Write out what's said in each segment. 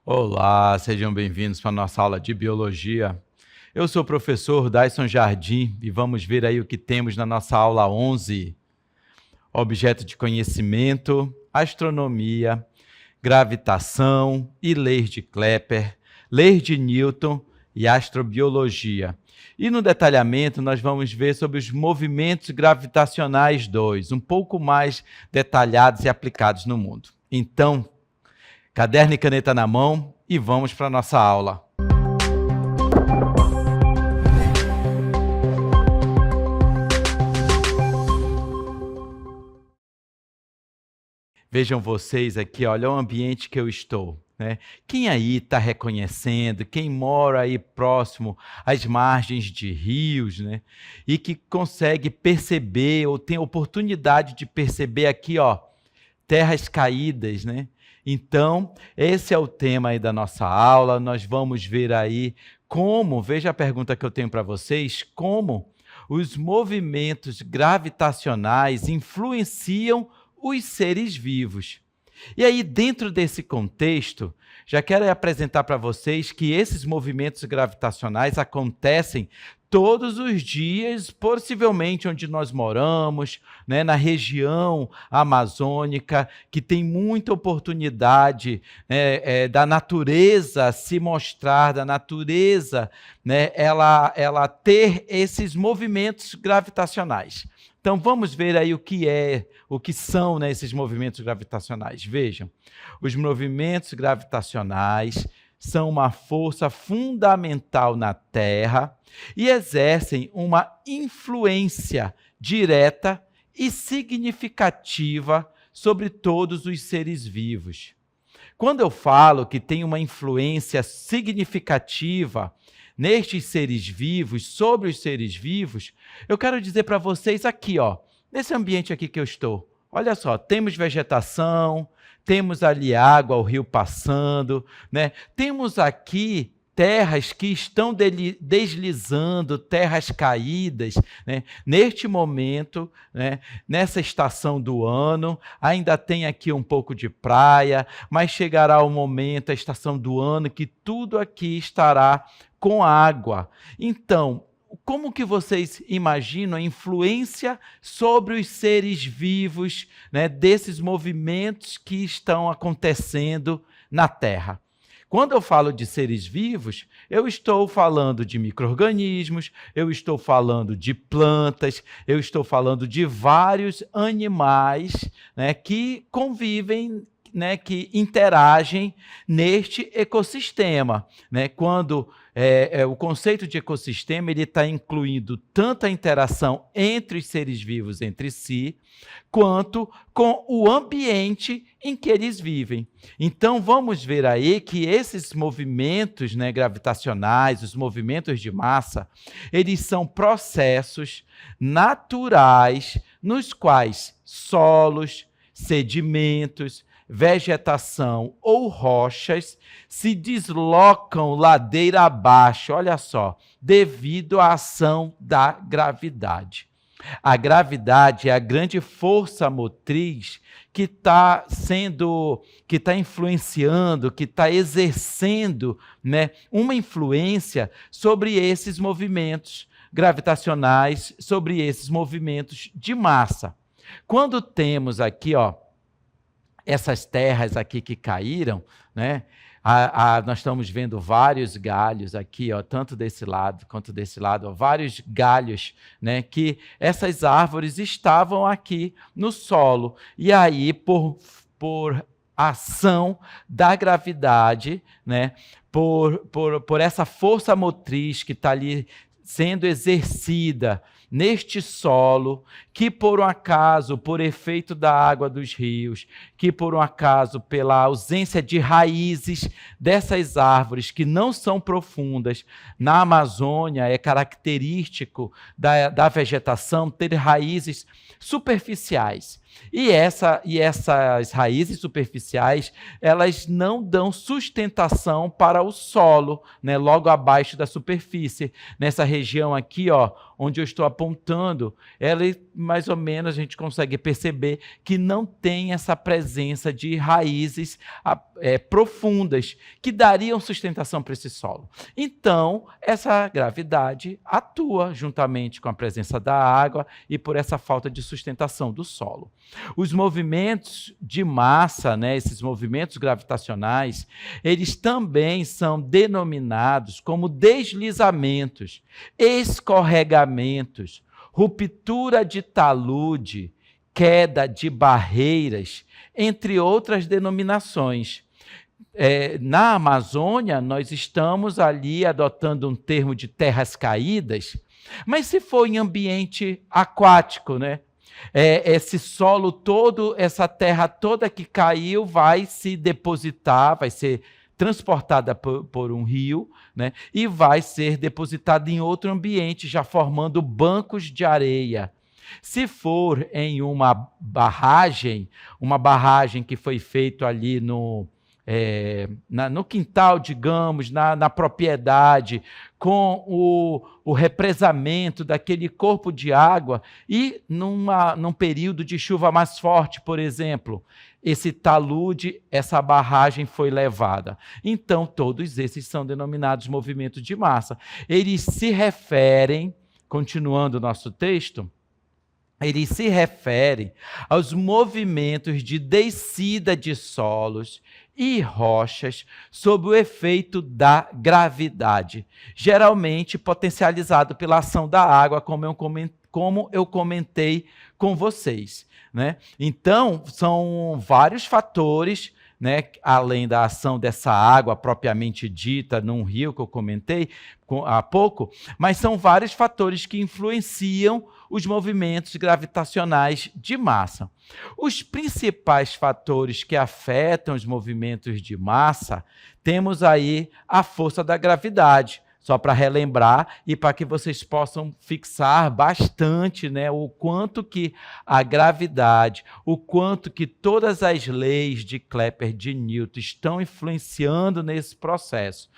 Olá, sejam bem-vindos para a nossa aula de Biologia. Eu sou o professor Daison Jardim e vamos ver aí o que temos na nossa aula 11. Objeto de conhecimento, astronomia, gravitação e leis de Kepler, leis de Newton e astrobiologia. E no detalhamento nós vamos ver sobre os movimentos gravitacionais 2, um pouco mais detalhados e aplicados no mundo. Então, caderno e caneta na mão e vamos para a nossa aula. Vejam vocês aqui, olha o ambiente que eu estou, né? Quem aí está reconhecendo, quem mora aí próximo às margens de rios, né? E que consegue perceber ou tem oportunidade de perceber aqui, ó, terras caídas, né? Então, esse é o tema aí da nossa aula. Nós vamos ver aí como, veja a pergunta que eu tenho para vocês, como os movimentos gravitacionais influenciam os seres vivos. E aí, dentro desse contexto, já quero apresentar para vocês que esses movimentos gravitacionais acontecem todos os dias, possivelmente onde nós moramos, né, na região amazônica, que tem muita oportunidade da natureza se mostrar, da natureza, né, ela ter esses movimentos gravitacionais. Então, vamos ver aí o que são, né, esses movimentos gravitacionais. Vejam, os movimentos gravitacionais são uma força fundamental na Terra e exercem uma influência direta e significativa sobre todos os seres vivos. Quando eu falo que tem uma influência significativa nestes seres vivos, sobre os seres vivos, eu quero dizer para vocês aqui, ó, nesse ambiente aqui que eu estou, olha só, temos vegetação, temos ali água, o rio passando, né? Temos aqui terras que estão deslizando, terras caídas, né? Neste momento, né? Nessa estação do ano, ainda tem aqui um pouco de praia, mas chegará o momento, a estação do ano, que tudo aqui estará com água. Então, como que vocês imaginam a influência sobre os seres vivos, né, desses movimentos que estão acontecendo na Terra? Quando eu falo de seres vivos, eu estou falando de micro-organismos, eu estou falando de plantas, eu estou falando de vários animais, né, que convivem, né, que interagem neste ecossistema, né? Quando o conceito de ecossistema ele está incluindo tanto a interação entre os seres vivos entre si, quanto com o ambiente em que eles vivem. Então, vamos ver aí que esses movimentos, né, gravitacionais, os movimentos de massa, eles são processos naturais nos quais solos, sedimentos, vegetação ou rochas se deslocam ladeira abaixo, olha só, devido à ação da gravidade. A gravidade é a grande força motriz que está influenciando, que está exercendo, né, uma influência sobre esses movimentos gravitacionais, sobre esses movimentos de massa. Quando temos aqui, ó, essas terras aqui que caíram, né? Nós estamos vendo vários galhos aqui, ó, tanto desse lado quanto desse lado, ó, vários galhos, né, que essas árvores estavam aqui no solo. E aí, por ação da gravidade, né, por essa força motriz que está ali sendo exercida neste solo, que por um acaso, por efeito da água dos rios, que por um acaso, pela ausência de raízes dessas árvores que não são profundas, na Amazônia é característico da vegetação ter raízes superficiais. E essas raízes superficiais, elas não dão sustentação para o solo, né, logo abaixo da superfície. Nessa região aqui, ó, onde eu estou apontando, ela mais ou menos a gente consegue perceber que não tem essa presença de raízes profundas que dariam sustentação para esse solo. Então, essa gravidade atua juntamente com a presença da água e por essa falta de sustentação do solo. Os movimentos de massa, né, esses movimentos gravitacionais, eles também são denominados como deslizamentos, escorregamentos, ruptura de talude, queda de barreiras, entre outras denominações. Na Amazônia, nós estamos ali adotando um termo de terras caídas, mas se for em ambiente aquático, né? Esse solo todo, essa terra toda que caiu vai se depositar, vai ser transportada por um rio, né? E vai ser depositada em outro ambiente, já formando bancos de areia. Se for em uma barragem que foi feita ali no quintal, digamos, na propriedade, com o represamento daquele corpo de água e num período de chuva mais forte, por exemplo, esse talude, essa barragem foi levada. Então, todos esses são denominados movimentos de massa. Eles se referem, continuando o nosso texto, eles se referem aos movimentos de descida de solos e rochas sob o efeito da gravidade, geralmente potencializado pela ação da água, como eu comentei com vocês, né? Então, são vários fatores, né, além da ação dessa água propriamente dita num rio que eu comentei há pouco, mas são vários fatores que influenciam os movimentos gravitacionais de massa. Os principais fatores que afetam os movimentos de massa, temos aí a força da gravidade, só para relembrar e para que vocês possam fixar bastante, né, o quanto que a gravidade, o quanto que todas as leis de Kepler, de Newton, estão influenciando nesse processo.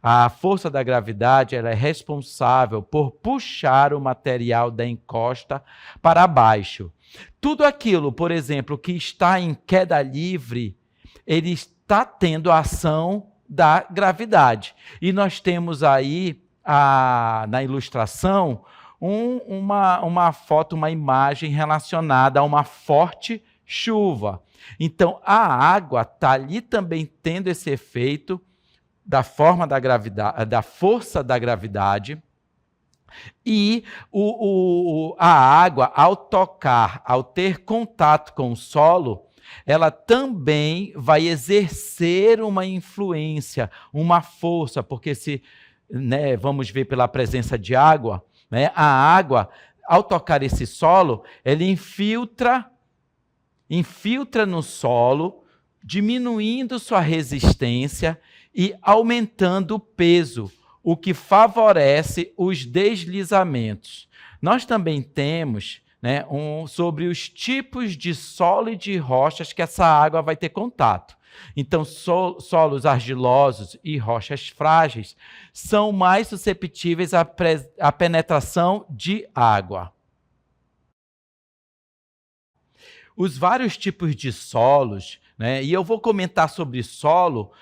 A força da gravidade ela é responsável por puxar o material da encosta para baixo. Tudo aquilo, por exemplo, que está em queda livre, ele está tendo a ação da gravidade. E nós temos aí, na ilustração, uma foto, uma imagem relacionada a uma forte chuva. Então, a água está ali também tendo esse efeito da forma da gravidade, da força da gravidade, e a água, ao ter contato com o solo, ela também vai exercer uma influência, uma força, porque né, vamos ver pela presença de água, né, a água, ao tocar esse solo, ela infiltra no solo, diminuindo sua resistência e aumentando o peso, o que favorece os deslizamentos. Nós também temos, né, sobre os tipos de solo e de rochas que essa água vai ter contato. Então, solos argilosos e rochas frágeis são mais susceptíveis à penetração de água. Os vários tipos de solos, né, e eu vou comentar sobre solo,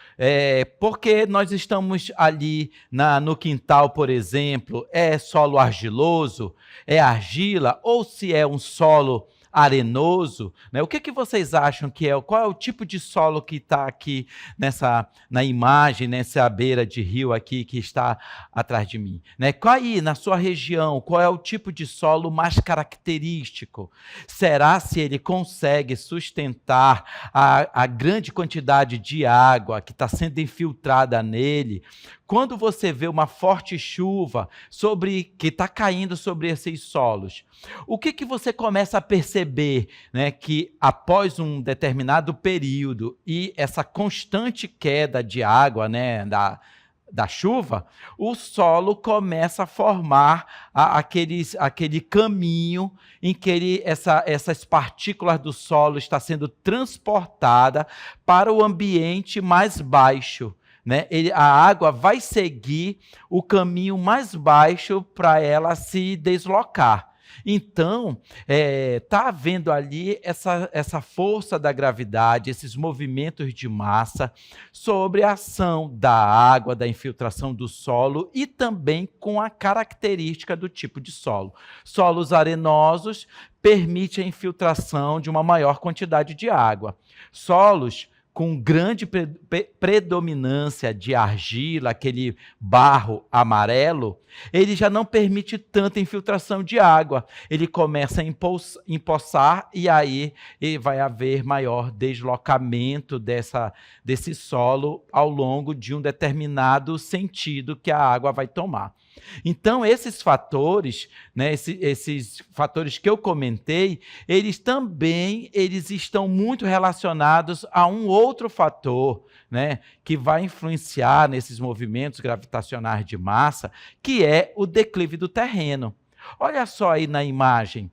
porque nós estamos ali no quintal, por exemplo, é solo argiloso, é argila, ou se é um solo arenoso, né? O que vocês acham que é? Qual é o tipo de solo que está aqui na imagem, nessa beira de rio aqui que está atrás de mim? Né? Qual aí, na sua região, qual é o tipo de solo mais característico? Será se ele consegue sustentar a grande quantidade de água que está sendo infiltrada nele? Quando você vê uma forte chuva que está caindo sobre esses solos, o que você começa a perceber, né, que após um determinado período e essa constante queda de água, né, da chuva, o solo começa a formar aquele caminho em que essas partículas do solo estão sendo transportadas para o ambiente mais baixo. Né? A água vai seguir o caminho mais baixo para ela se deslocar. Então, está havendo ali essa força da gravidade, esses movimentos de massa sobre a ação da água, da infiltração do solo e também com a característica do tipo de solo. Solos arenosos permitem a infiltração de uma maior quantidade de água. Solos com grande predominância de argila, aquele barro amarelo, ele já não permite tanta infiltração de água. Ele começa a empoçar e aí vai haver maior deslocamento desse solo ao longo de um determinado sentido que a água vai tomar. Então, esses fatores, né, esses fatores que eu comentei, eles estão muito relacionados a um outro fator, né, que vai influenciar nesses movimentos gravitacionais de massa, que é o declive do terreno. Olha só aí na imagem,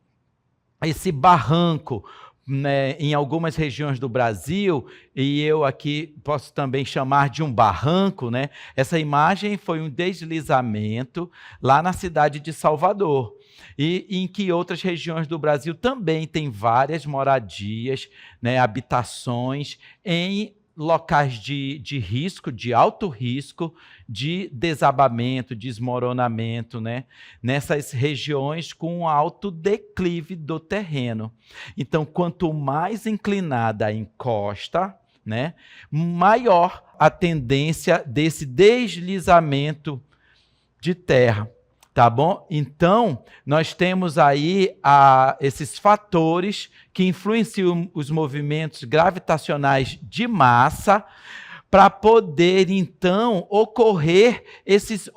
esse barranco, né, em algumas regiões do Brasil, e eu aqui posso também chamar de um barranco, né? Essa imagem foi um deslizamento lá na cidade de Salvador, e em que outras regiões do Brasil também tem várias moradias, né, habitações em locais de risco, de alto risco, de desabamento, desmoronamento, né? Nessas regiões com alto declive do terreno. Então, quanto mais inclinada a encosta, né, maior a tendência desse deslizamento de terra. Tá bom? Então, nós temos aí esses fatores que influenciam os movimentos gravitacionais de massa para poder, então, ocorrer esses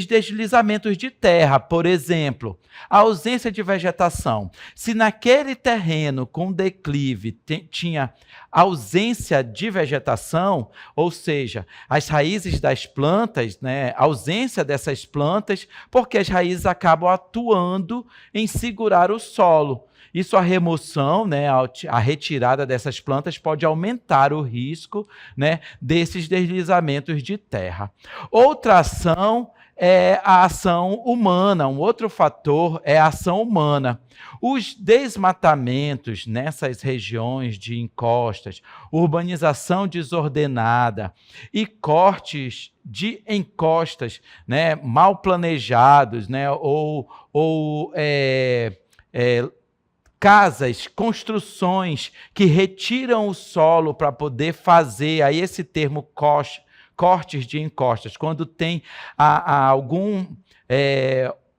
deslizamentos de terra. Por exemplo, a ausência de vegetação. Se naquele terreno com declive tinha ausência de vegetação, ou seja, as raízes das plantas, né, ausência dessas plantas, porque as raízes acabam atuando em segurar o solo. Isso, a remoção, né, a retirada dessas plantas pode aumentar o risco, né, desses deslizamentos de terra. Outra ação é a ação humana, um outro fator é a ação humana. Os desmatamentos nessas regiões de encostas, urbanização desordenada e cortes de encostas, né, mal planejados, né, casas, construções que retiram o solo para poder fazer, aí esse termo cortes de encostas, quando tem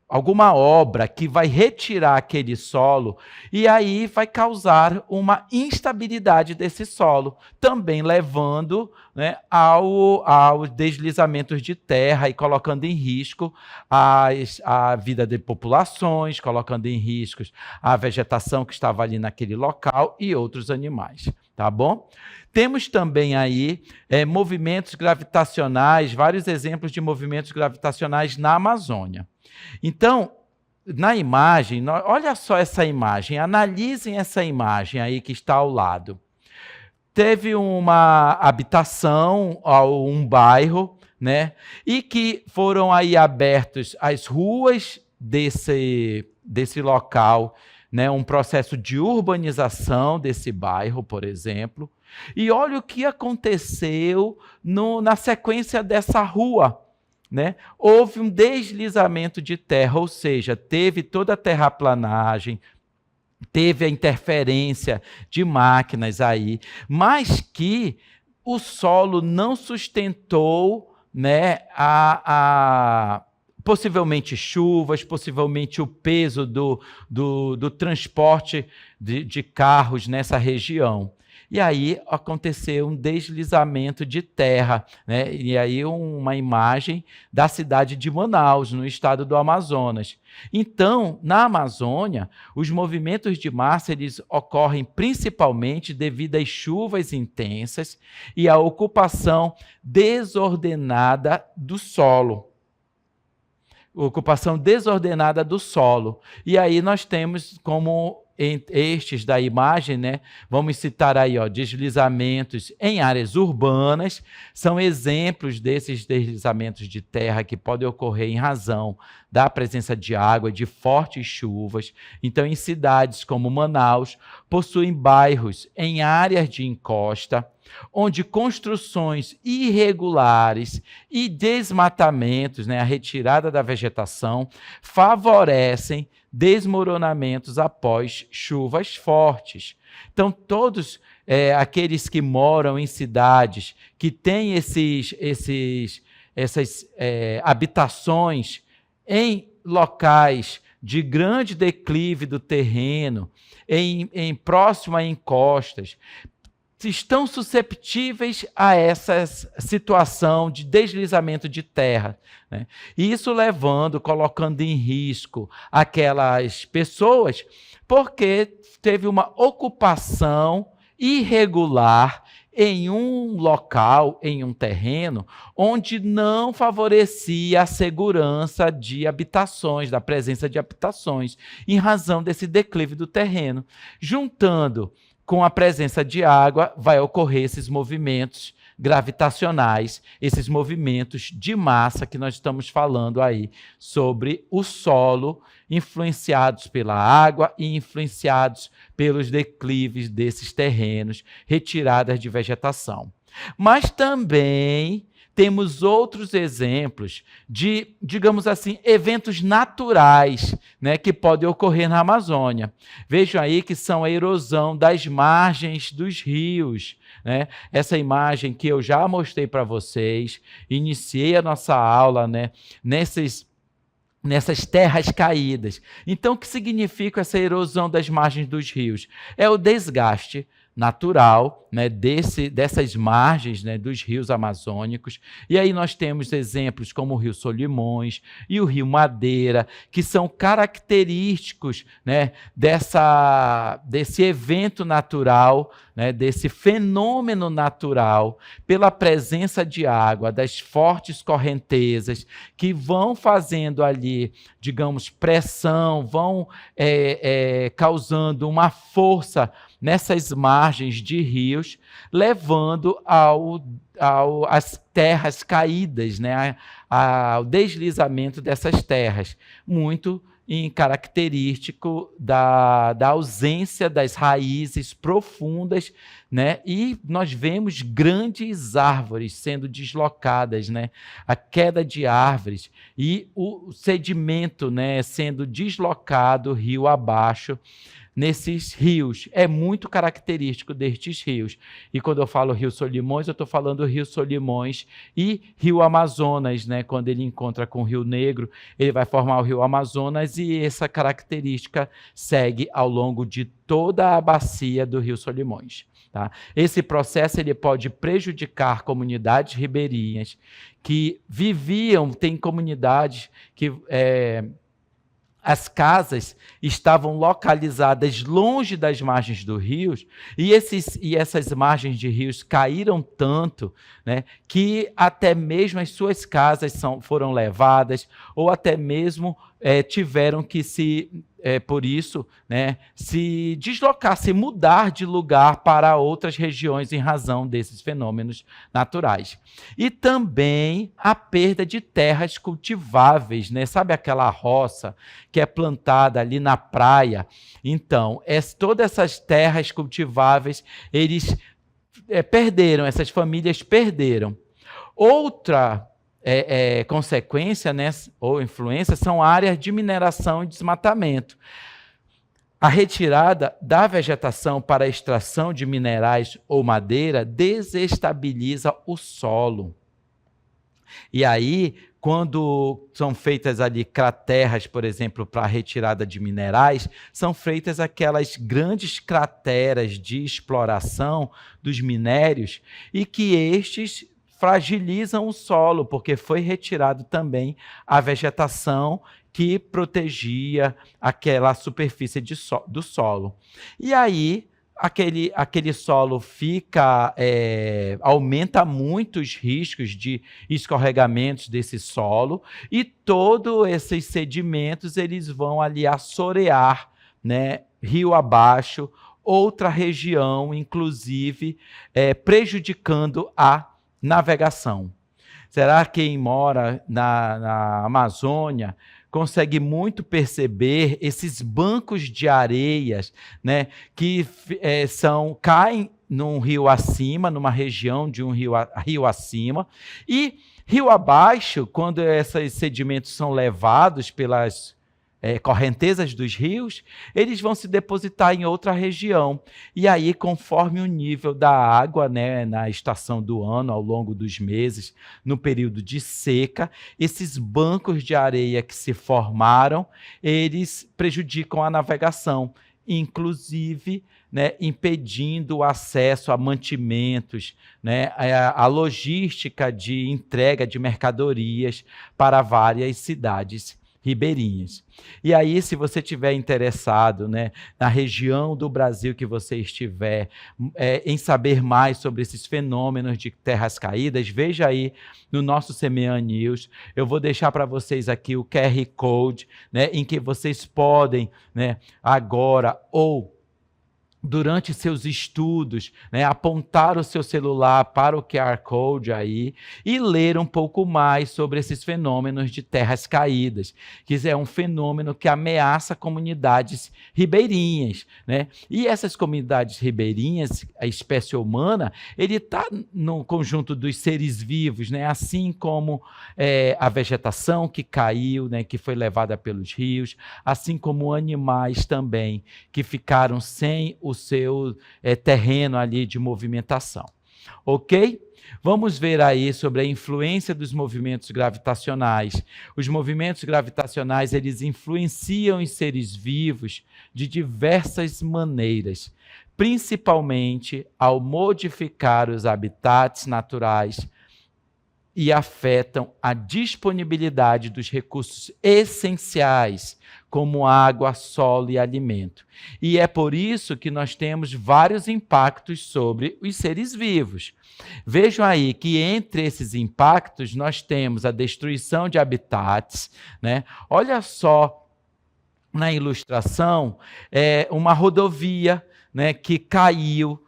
alguma obra que vai retirar aquele solo e aí vai causar uma instabilidade desse solo, também levando, né, aos deslizamentos de terra e colocando em risco a vida de populações, colocando em risco a vegetação que estava ali naquele local e outros animais, tá bom? Temos também aí movimentos gravitacionais, vários exemplos de movimentos gravitacionais na Amazônia. Então, na imagem, olha só essa imagem, analisem essa imagem aí que está ao lado. Teve uma habitação, um bairro, né, e que foram aí abertas as ruas desse local, né, um processo de urbanização desse bairro, por exemplo. E olha o que aconteceu na sequência dessa rua. Né? Houve um deslizamento de terra, ou seja, teve toda a terraplanagem, teve a interferência de máquinas aí, mas que o solo não sustentou, né, possivelmente chuvas, possivelmente o peso do transporte de carros nessa região. E aí aconteceu um deslizamento de terra, né? E aí uma imagem da cidade de Manaus, no estado do Amazonas. Então, na Amazônia, os movimentos de massa eles ocorrem principalmente devido às chuvas intensas e à ocupação desordenada do solo. Ocupação desordenada do solo. E aí nós temos como estes da imagem, né? Vamos citar aí, ó, deslizamentos em áreas urbanas, são exemplos desses deslizamentos de terra que podem ocorrer em razão da presença de água, de fortes chuvas. Então, em cidades como Manaus, possuem bairros em áreas de encosta, onde construções irregulares e desmatamentos, né, a retirada da vegetação, favorecem desmoronamentos após chuvas fortes. Então, todos aqueles que moram em cidades que têm essas habitações em locais de grande declive do terreno, em próximo a encostas, estão susceptíveis a essa situação de deslizamento de terra, né? E isso colocando em risco aquelas pessoas, porque teve uma ocupação irregular em um local, em um terreno, onde não favorecia a segurança de habitações, da presença de habitações, em razão desse declive do terreno. Juntando com a presença de água, vai ocorrer esses movimentos gravitacionais, esses movimentos de massa que nós estamos falando aí sobre o solo, influenciados pela água e influenciados pelos declives desses terrenos, retiradas de vegetação. Mas também temos outros exemplos de, digamos assim, eventos naturais, né, que podem ocorrer na Amazônia. Vejam aí que são a erosão das margens dos rios, né? Essa imagem que eu já mostrei para vocês, iniciei a nossa aula, né, nessas terras caídas. Então, o que significa essa erosão das margens dos rios? É o desgaste natural, né, dessas margens, né, dos rios amazônicos. E aí nós temos exemplos como o Rio Solimões e o Rio Madeira, que são característicos, né, desse evento natural, né, desse fenômeno natural, pela presença de água, das fortes correntezas, que vão fazendo ali, digamos, pressão, vão causando uma força nessas margens de rios, levando às terras caídas, né, ao deslizamento dessas terras, muito característico da ausência das raízes profundas, né? E nós vemos grandes árvores sendo deslocadas, né? A queda de árvores e o sedimento, né, sendo deslocado rio abaixo, nesses rios. É muito característico destes rios. E quando eu falo Rio Solimões, eu estou falando Rio Solimões e Rio Amazonas, né? Quando ele encontra com o Rio Negro, ele vai formar o Rio Amazonas e essa característica segue ao longo de toda a bacia do Rio Solimões. Tá? Esse processo ele pode prejudicar comunidades ribeirinhas que viviam, tem comunidades que as casas estavam localizadas longe das margens dos rios e essas margens de rios caíram tanto, né, que até mesmo as suas casas foram levadas ou até mesmo tiveram que por isso, né, se deslocar, se mudar de lugar para outras regiões em razão desses fenômenos naturais. E também a perda de terras cultiváveis, né? Sabe aquela roça que é plantada ali na praia? Então, todas essas terras cultiváveis, eles perderam, essas famílias perderam. Outra consequência, né, ou influência, são áreas de mineração e desmatamento. A retirada da vegetação para a extração de minerais ou madeira desestabiliza o solo. E aí, quando são feitas ali crateras, por exemplo, para a retirada de minerais, são feitas aquelas grandes crateras de exploração dos minérios e que estes fragilizam o solo, porque foi retirado também a vegetação que protegia aquela superfície do solo. E aí aquele solo aumenta muito os riscos de escorregamentos desse solo e todos esses sedimentos eles vão ali assorear, né, rio abaixo, outra região, inclusive prejudicando a navegação. Será que quem mora na Amazônia consegue muito perceber esses bancos de areias, né, que caem num rio acima, numa região de um rio acima, e rio abaixo, quando esses sedimentos são levados pelas correntezas dos rios, eles vão se depositar em outra região. E aí, conforme o nível da água, né, na estação do ano, ao longo dos meses, no período de seca, esses bancos de areia que se formaram, eles prejudicam a navegação, inclusive, né, impedindo o acesso a mantimentos, né, a logística de entrega de mercadorias para várias cidades ribeirinhas. E aí, se você estiver interessado, né, na região do Brasil que você estiver, em saber mais sobre esses fenômenos de terras caídas, veja aí no nosso CMEA News. Eu vou deixar para vocês aqui o QR Code, né, em que vocês podem, né, agora ou durante seus estudos, né, apontar o seu celular para o QR Code aí e ler um pouco mais sobre esses fenômenos de terras caídas, que é um fenômeno que ameaça comunidades ribeirinhas, né? E essas comunidades ribeirinhas, a espécie humana, ele está no conjunto dos seres vivos, né? Assim como a vegetação que caiu, né, que foi levada pelos rios, assim como animais também que ficaram sem o seu terreno ali de movimentação. Ok? Vamos ver aí sobre a influência dos movimentos gravitacionais. Os movimentos gravitacionais, eles influenciam os seres vivos de diversas maneiras, principalmente ao modificar os habitats naturais e afetam a disponibilidade dos recursos essenciais, como água, solo e alimento. E é por isso que nós temos vários impactos sobre os seres vivos. Vejam aí que entre esses impactos nós temos a destruição de habitats, né? Olha só na ilustração, uma rodovia, né, que caiu,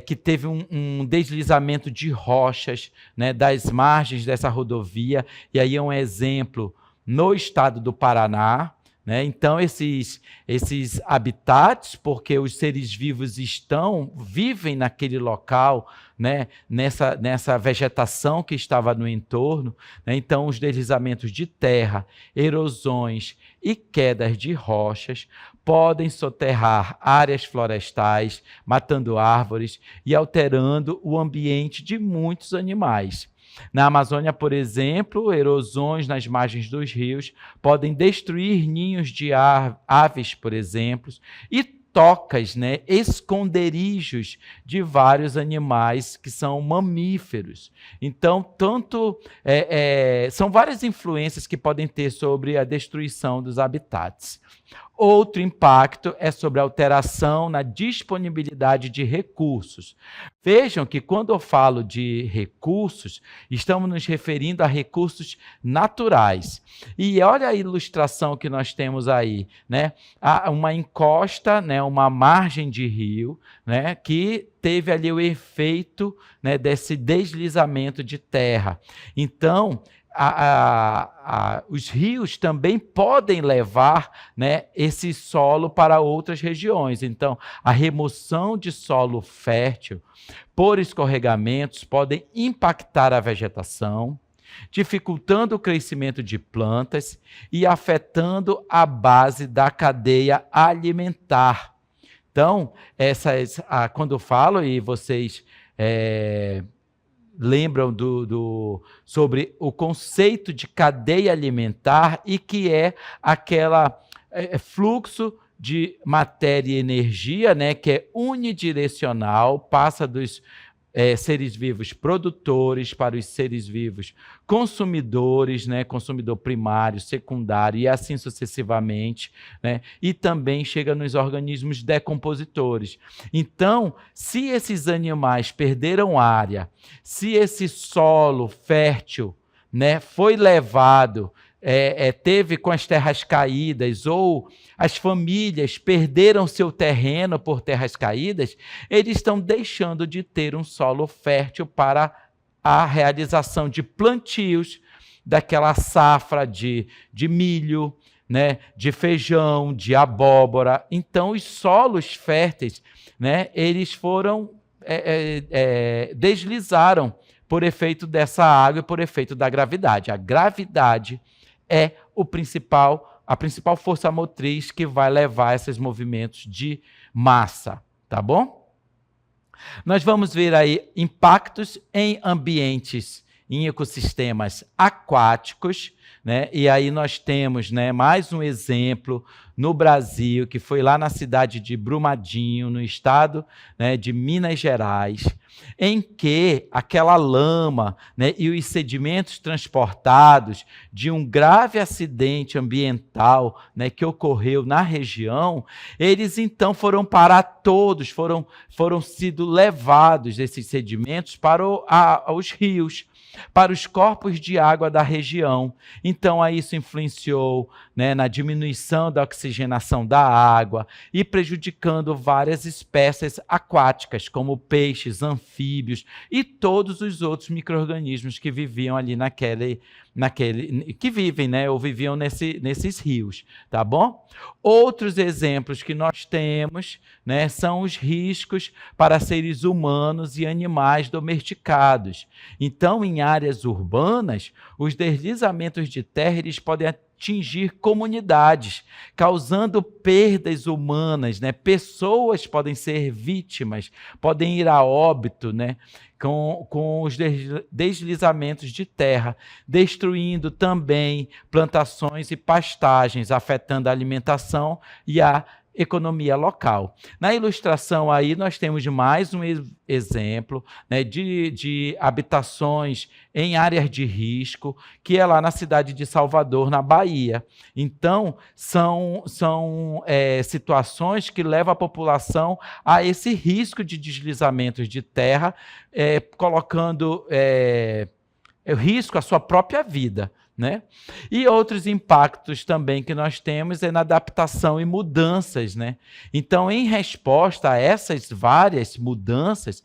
que teve um deslizamento de rochas, né, das margens dessa rodovia, e aí é um exemplo no estado do Paraná, né? Então, esses habitats, porque os seres vivos vivem naquele local, né, nessa vegetação que estava no entorno, né? Então, os deslizamentos de terra, erosões e quedas de rochas podem soterrar áreas florestais, matando árvores e alterando o ambiente de muitos animais. Na Amazônia, por exemplo, erosões nas margens dos rios podem destruir ninhos de aves, por exemplo, e tocas, né, esconderijos de vários animais que são mamíferos. Então, são várias influências que podem ter sobre a destruição dos habitats. Outro impacto é sobre a alteração na disponibilidade de recursos. Vejam que quando eu falo de recursos, estamos nos referindo a recursos naturais. E olha a ilustração que nós temos aí, né? Uma encosta, né? Uma margem de rio, né? Que teve ali o efeito, né, desse deslizamento de terra. Então, os rios também podem levar, né, esse solo para outras regiões. Então, a remoção de solo fértil por escorregamentos podem impactar a vegetação, dificultando o crescimento de plantas e afetando a base da cadeia alimentar. Então, quando eu falo, e vocês lembram sobre o conceito de cadeia alimentar, e que é aquele fluxo de matéria e energia, né, que é unidirecional, passa dos seres vivos produtores, para os seres vivos consumidores, né, consumidor primário, secundário e assim sucessivamente, né, e também chega nos organismos decompositores. Então, se esses animais perderam área, se esse solo fértil, né, foi levado, teve com as terras caídas, ou as famílias perderam seu terreno por terras caídas, eles estão deixando de ter um solo fértil para a realização de plantios daquela safra de milho, né, de feijão, de abóbora. Então, os solos férteis, né, eles foram, deslizaram por efeito dessa água e por efeito da gravidade. A gravidade é a principal força motriz que vai levar esses movimentos de massa, tá bom? Nós vamos ver aí impactos em ambientes, em ecossistemas aquáticos, né? E aí nós temos, né, mais um exemplo no Brasil, que foi lá na cidade de Brumadinho, no estado, né, de Minas Gerais, em que aquela lama, né, e os sedimentos transportados de um grave acidente ambiental, né, que ocorreu na região, eles então foram parar todos, foram sido levados esses sedimentos para os rios, para os corpos de água da região. Então, aí isso influenciou, né, na diminuição da oxigenação da água e prejudicando várias espécies aquáticas, como peixes, anfíbios e todos os outros micro-organismos que viviam ali que vivem, né, ou viviam nesses rios, tá bom? Outros exemplos que nós temos, né, são os riscos para seres humanos e animais domesticados. Então, em áreas urbanas, os deslizamentos de terra eles podem atingir comunidades, causando perdas humanas, né? Pessoas podem ser vítimas, podem ir a óbito, né, com os deslizamentos de terra, destruindo também plantações e pastagens, afetando a alimentação e a economia local. Na ilustração aí nós temos mais um exemplo, né, de habitações em áreas de risco, que é lá na cidade de Salvador, na Bahia. Então, são situações que levam a população a esse risco de deslizamentos de terra, colocando risco à sua própria vida, né? E outros impactos também que nós temos na adaptação e mudanças, né? Então, em resposta a essas várias mudanças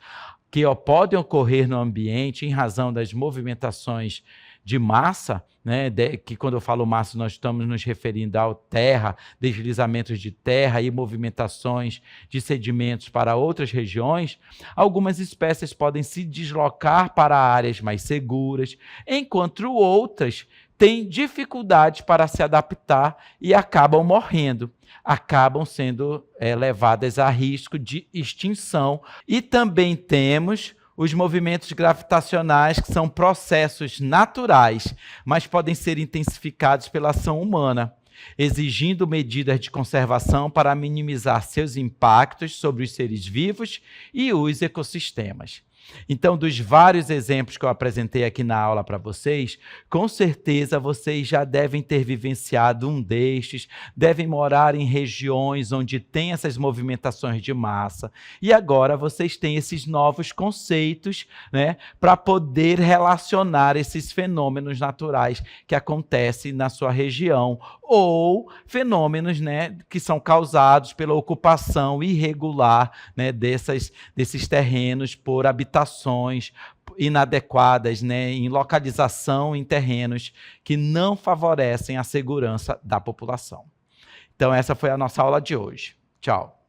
que podem ocorrer no ambiente em razão das movimentações de massa, né, que quando eu falo massa nós estamos nos referindo à terra, deslizamentos de terra e movimentações de sedimentos para outras regiões, algumas espécies podem se deslocar para áreas mais seguras, enquanto outras têm dificuldade para se adaptar e acabam morrendo, acabam sendo levadas a risco de extinção. E também temos os movimentos gravitacionais, que são processos naturais, mas podem ser intensificados pela ação humana, exigindo medidas de conservação para minimizar seus impactos sobre os seres vivos e os ecossistemas. Então, dos vários exemplos que eu apresentei aqui na aula para vocês, com certeza vocês já devem ter vivenciado um destes, devem morar em regiões onde tem essas movimentações de massa, e agora vocês têm esses novos conceitos, né, para poder relacionar esses fenômenos naturais que acontecem na sua região, ou fenômenos, né, que são causados pela ocupação irregular, né, desses terrenos por habitações inadequadas, né, em localização em terrenos que não favorecem a segurança da população. Então, essa foi a nossa aula de hoje. Tchau.